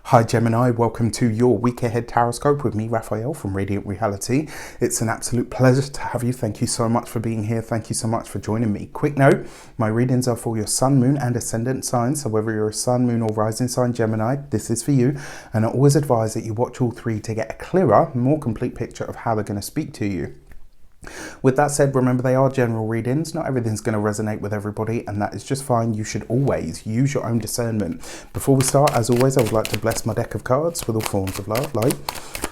Hi Gemini, welcome to your week ahead Taroscope with me, Raphael from Reydiant Reality. It's an absolute pleasure to have you. Thank you so much for being here. Thank you so much for joining me. Quick note, my readings are for your sun, moon and ascendant signs. So whether you're a sun, moon or rising sign Gemini, this is for you. And I always advise that you watch all three to get a clearer, more complete picture of how they're going to speak to you. With that said, remember they are general readings. Not everything's going to resonate with everybody, and that is just fine. You should always use your own discernment. Before we start, as always, I would like to bless my deck of cards with all forms of love, light,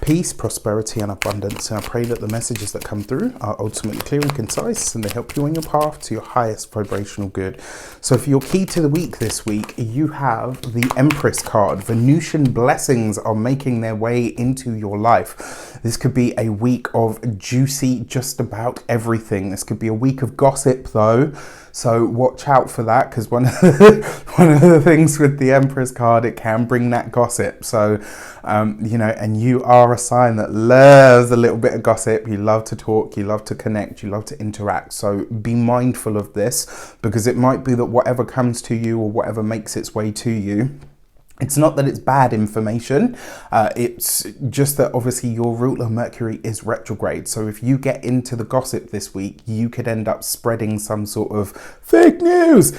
peace, prosperity and abundance. And I pray that the messages that come through are ultimately clear and concise, and they help you on your path to your highest vibrational good. So for your key to the week this week, you have the Empress card. Venusian blessings are making their way into your life. This could be a week of juicy, just about everything. This could be a week of gossip though, so watch out for that, because one of the things with the Empress card, it can bring that gossip. So you know, and you are a sign that loves a little bit of gossip. You love to talk, you love to connect, you love to interact. So be mindful of this, because it might be that whatever comes to you or whatever makes its way to you, it's not that it's bad information, it's just that obviously your ruler Mercury is retrograde. So if you get into the gossip this week, you could end up spreading some sort of fake news.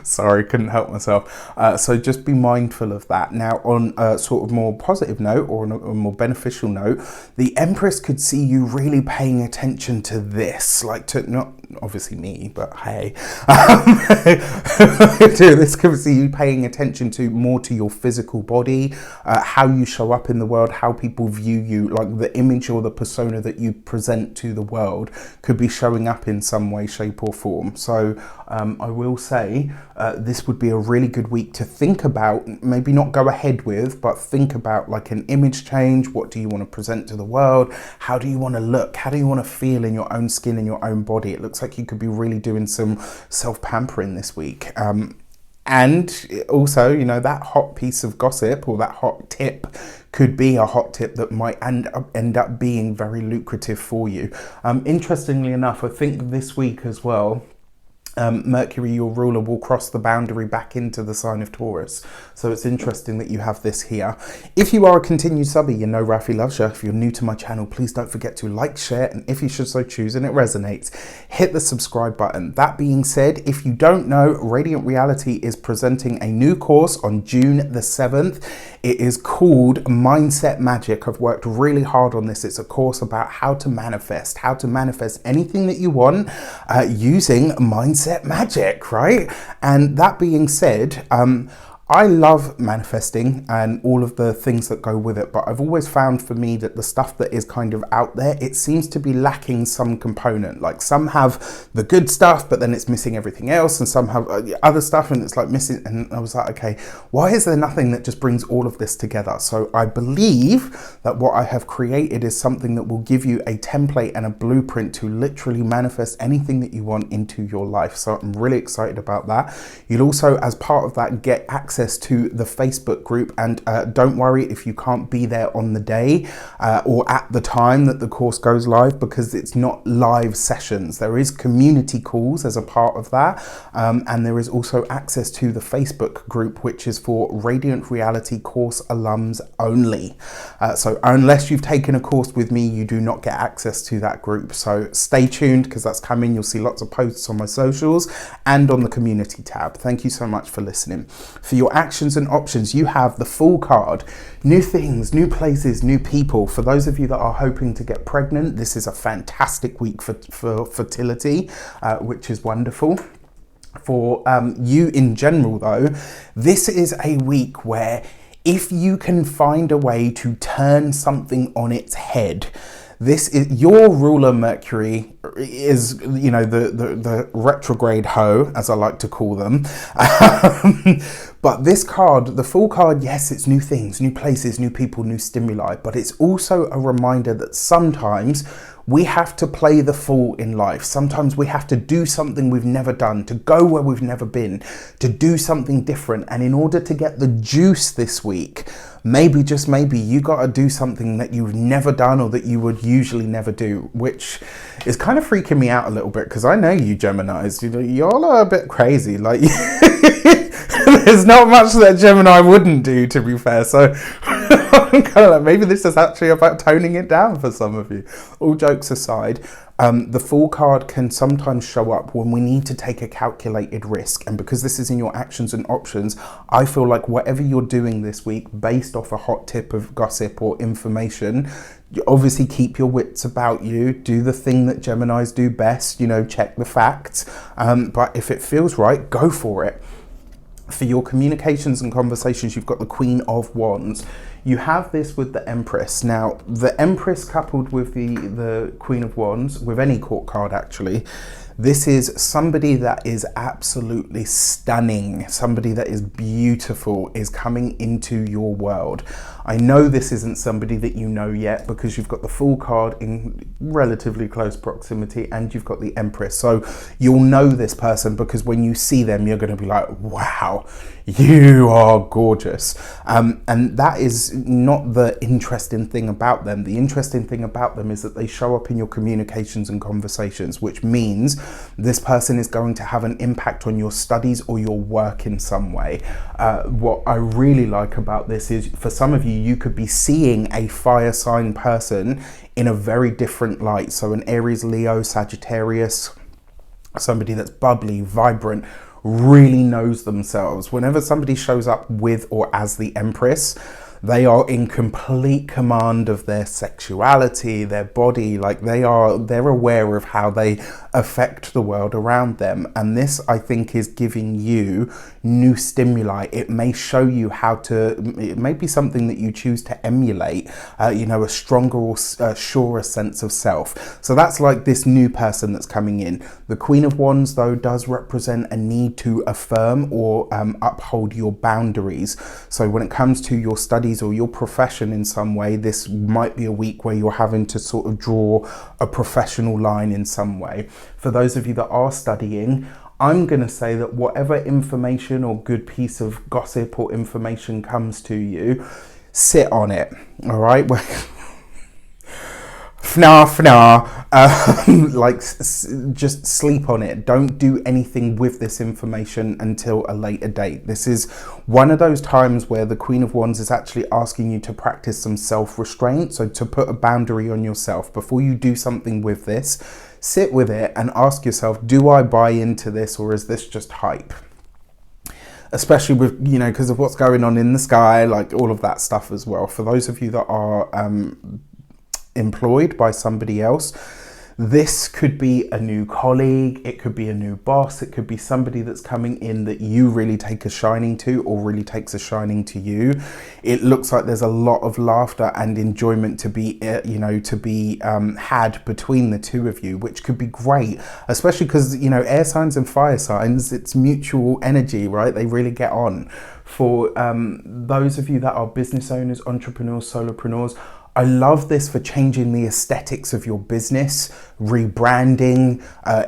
Sorry, couldn't help myself. So just be mindful of that. Now, on a sort of more positive note, or on a more beneficial note, the Empress could see you really paying attention to this, like to not obviously me, but hey, this could see you paying attention to more to your physical body, how you show up in the world, how people view you, like the image or the persona that you present to the world could be showing up in some way, shape or form. So I will say this would be a really good week to think about, maybe not go ahead with, but think about like an image change. What do you want to present to the world? How do you want to look? How do you want to feel in your own skin, in your own body? It looks like you could be really doing some self-pampering this week. And also, you know, that hot piece of gossip or that hot tip could be a hot tip that might end up being very lucrative for you. Interestingly enough, I think this week as well, Mercury, your ruler, will cross the boundary back into the sign of Taurus. So it's interesting that you have this here. If you are a continued subby, you know Rafi loves you. If you're new to my channel, please don't forget to like, share, and if you should so choose and it resonates, hit the subscribe button. That being said, if you don't know, Reydiant Reality is presenting a new course on June the 7th. It is called Mindset Magic. I've worked really hard on this. It's a course about how to manifest anything that you want using mindset magic, right? And that being said, I love manifesting and all of the things that go with it, but I've always found for me that the stuff that is kind of out there, it seems to be lacking some component. Like some have the good stuff, but then it's missing everything else, and some have other stuff and it's like missing. And I was like, okay, why is there nothing that just brings all of this together? So I believe that what I have created is something that will give you a template and a blueprint to literally manifest anything that you want into your life. So I'm really excited about that. You'll also, as part of that, get access to the Facebook group, and don't worry if you can't be there on the day or at the time that the course goes live, because it's not live sessions. There is community calls as a part of that, and there is also access to the Facebook group, which is for Reydiant Reality course alums only. So unless you've taken a course with me, you do not get access to that group. So stay tuned, because that's coming. You'll see lots of posts on my socials and on the community tab. Thank you so much for listening. For your actions and options, you have the Fool card. New things, new places, new people. For those of you that are hoping to get pregnant, this is a fantastic week for fertility, which is wonderful. For you in general though, this is a week where if you can find a way to turn something on its head, this is your ruler Mercury is, you know, the retrograde hoe, as I like to call them. But this card, the Fool card, yes, it's new things, new places, new people, new stimuli, but it's also a reminder that sometimes we have to play the fool in life. Sometimes we have to do something we've never done, to go where we've never been, to do something different. And in order to get the juice this week, maybe, just maybe, you got to do something that you've never done or that you would usually never do, which is kind of freaking me out a little bit, because I know you Geminis, you know, y'all are a bit crazy. Like there's not much that Gemini wouldn't do, to be fair. So I'm kind of like, maybe this is actually about toning it down for some of you. All jokes aside, the Fool card can sometimes show up when we need to take a calculated risk. And because this is in your actions and options, I feel like whatever you're doing this week, based off a hot tip of gossip or information, you obviously keep your wits about you, do the thing that Geminis do best, you know, check the facts. But if it feels right, go for it. For your communications and conversations, you've got the Queen of Wands. You have this with the Empress. Now, the Empress coupled with the Queen of Wands, with any court card actually, this is somebody that is absolutely stunning, somebody that is beautiful, is coming into your world. I know this isn't somebody that you know yet because you've got the Fool card in relatively close proximity and you've got the Empress. So you'll know this person because when you see them, you're going to be like, wow, you are gorgeous. And that is not the interesting thing about them. The interesting thing about them is that they show up in your communications and conversations, which means this person is going to have an impact on your studies or your work in some way. What I really like about this is, for some of you, you could be seeing a fire sign person in a very different light. So an Aries, Leo, Sagittarius, somebody that's bubbly, vibrant, really knows themselves. Whenever somebody shows up with or as the Empress, they are in complete command of their sexuality, their body, like they're aware of how they affect the world around them. And this, I think, is giving you new stimuli. It may show you how to, it may be something that you choose to emulate, you know, a stronger or surer sense of self. So that's like this new person that's coming in. The Queen of Wands, though, does represent a need to affirm or uphold your boundaries. So when it comes to your studies or your profession in some way, this might be a week where you're having to sort of draw a professional line in some way. For those of you that are studying, I'm going to say that whatever information or good piece of gossip or information comes to you, sit on it, all right? Just sleep on it. Don't do anything with this information until a later date. This is one of those times where the Queen of Wands is actually asking you to practice some self-restraint. So to put a boundary on yourself before you do something with this, sit with it and ask yourself, do I buy into this or is this just hype? Especially with, you know, because of what's going on in the sky, like all of that stuff as well. For those of you that are employed by somebody else, this could be a new colleague, it could be a new boss, it could be somebody that's coming in that you really take a shining to or really takes a shining to you. It looks like there's a lot of laughter and enjoyment to be had between the two of you, which could be great, especially because, you know, air signs and fire signs, it's mutual energy, right? They really get on. For those of you that are business owners, entrepreneurs, solopreneurs, I love this for changing the aesthetics of your business, rebranding,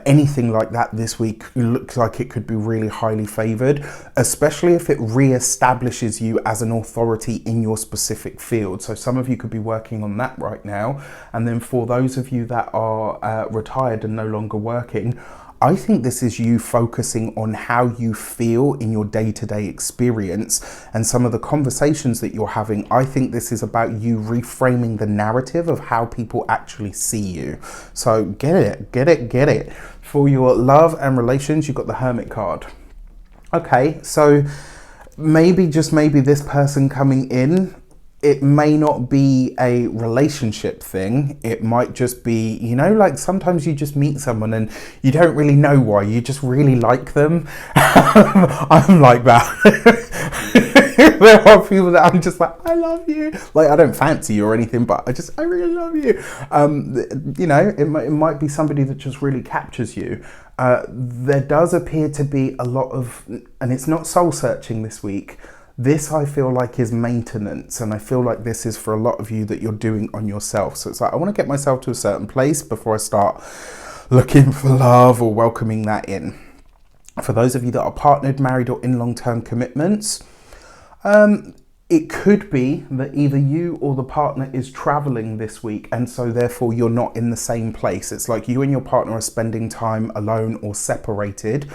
anything like that this week looks like it could be really highly favored, especially if it re-establishes you as an authority in your specific field. So some of you could be working on that right now. And then for those of you that are retired and no longer working, I think this is you focusing on how you feel in your day-to-day experience and some of the conversations that you're having. I think this is about you reframing the narrative of how people actually see you. So get it. For your love and relations, you've got the Hermit card. Okay, so maybe, just maybe, this person coming in, it may not be a relationship thing. It might just be, you know, like sometimes you just meet someone and you don't really know why, you just really like them. I'm like that. There are people that I'm just like, I love you. Like, I don't fancy you or anything, but I really love you. You know, it might be somebody that just really captures you. There does appear to be a lot of, and it's not soul searching this week. This, I feel like, is maintenance, and I feel like this is for a lot of you that you're doing on yourself. So it's like, I want to get myself to a certain place before I start looking for love or welcoming that in. For those of you that are partnered, married, or in long-term commitments, it could be that either you or the partner is traveling this week, and so therefore you're not in the same place. It's like you and your partner are spending time alone or separated.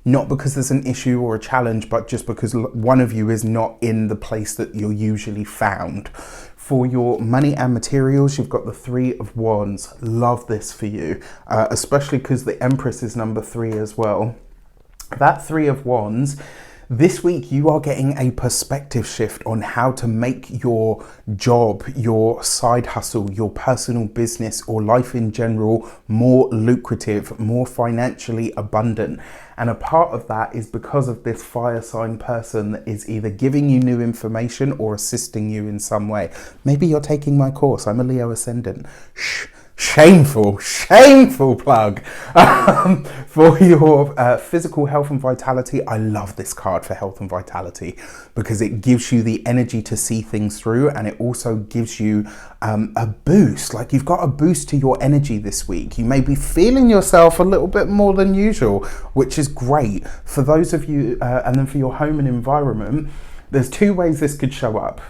not because there's an issue or a challenge, but just because one of you is not in the place that you're usually found. For your money and materials, you've got the Three of Wands. Love this for you, especially because the Empress is number 3 as well. That Three of Wands, this week you are getting a perspective shift on how to make your job, your side hustle, your personal business, or life in general more lucrative, more financially abundant. And a part of that is because of this fire sign person that is either giving you new information or assisting you in some way. Maybe you're taking my course. I'm a Leo ascendant. Shh. Shameful plug. For your physical health and vitality, I love this card for health and vitality because it gives you the energy to see things through, and it also gives you a boost. Like, you've got a boost to your energy this week. You may be feeling yourself a little bit more than usual, which is great. For those of you, and then for your home and environment, there's 2 ways this could show up.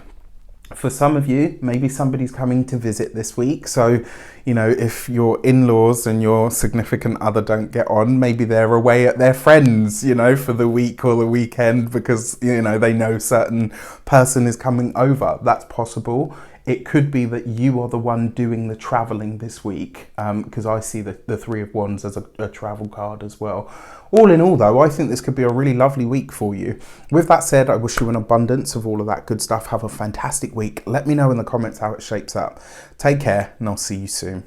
For some of you, maybe somebody's coming to visit this week. So, you know, if your in-laws and your significant other don't get on, maybe they're away at their friends, you know, for the week or the weekend because, you know, they know certain person is coming over. That's possible. It could be that you are the one doing the traveling this week, because I see the Three of Wands as a travel card as well. All in all, though, I think this could be a really lovely week for you. With that said, I wish you an abundance of all of that good stuff. Have a fantastic week. Let me know in the comments how it shapes up. Take care, and I'll see you soon.